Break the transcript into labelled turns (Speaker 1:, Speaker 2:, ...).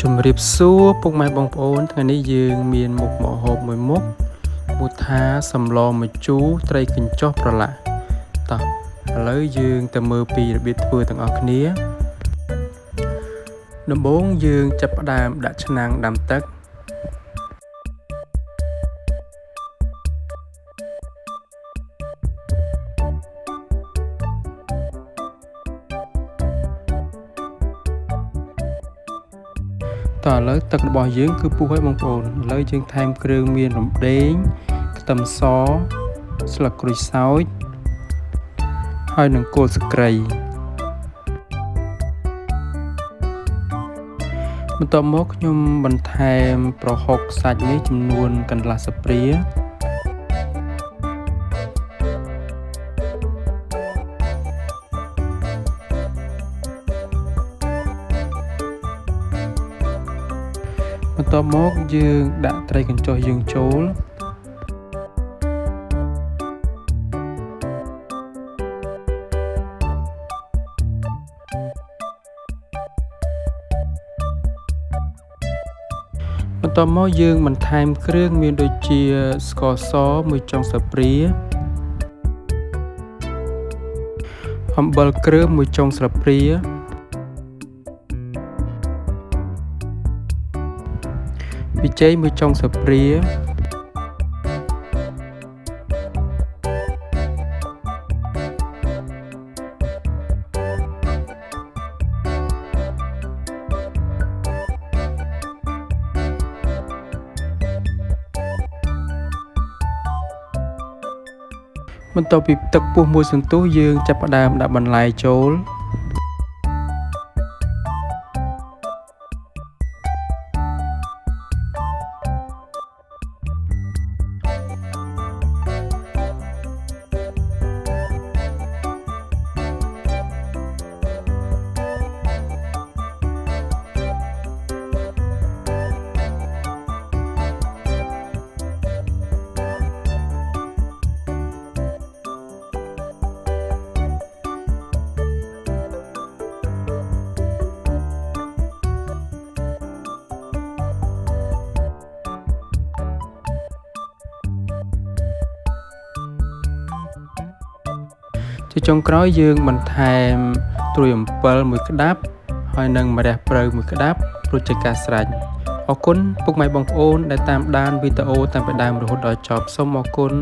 Speaker 1: ជំរាបសួរពុកម៉ែបងប្អូនថ្ងៃនេះយើងមានមុខម្ហូបមួយមុខថាសម្លម្ជូរត្រីកញ្ចុះប្រឡាក់តោះឥឡូវយើងទៅមើលពីរបៀបធ្វើទាំងអស់គ្នាដំបូងយើងចាប់ផ្ដើមដាក់ឆ្នាំងដាំទឹកតើឥឡូវទឹករបស់យើងគឺពុះហើយបងប្អូនឥឡូវយើងថែមគ្រឿងមានរំដេងខ្ទឹមសស្លឹកក្រូចសើចហើយនឹងគល់ស្ក្រៃបន្ទាប់មកខ្ញុំបន្ថែមប្រហុកសាច់នេះចំនួនកន្លះស្ព្រាបន្ទាប់មកយើងដាក់ត្រីកញ្ចុះយើងចូលបន្ទាប់មកយើងបន្ថែមគ្រឿងមានដូចជាស្ករស1ចុងស្លាបព្រាអំបិលគ្រើម1ចុងស្លាបព្រាប៊ីចេង1ចុងស្លាបព្រាបន្ទាប់ពីទឹកពុះមួយសន្ទុះយើងចាប់ផ្ដើមដាក់បន្លែចូលជាចុងក្រោយយើងបន្ថែមត្រួយអំពិល1ក្តាប់ហើយនិងម្រះព្រៅ1ក្តាប់រួចជាការស្រេចអរគុណពុកម៉ែបងប្អូនដែលតាមដានវីដេអូតាំងពីដើមរហូតដល់ចប់សូមអរគុណ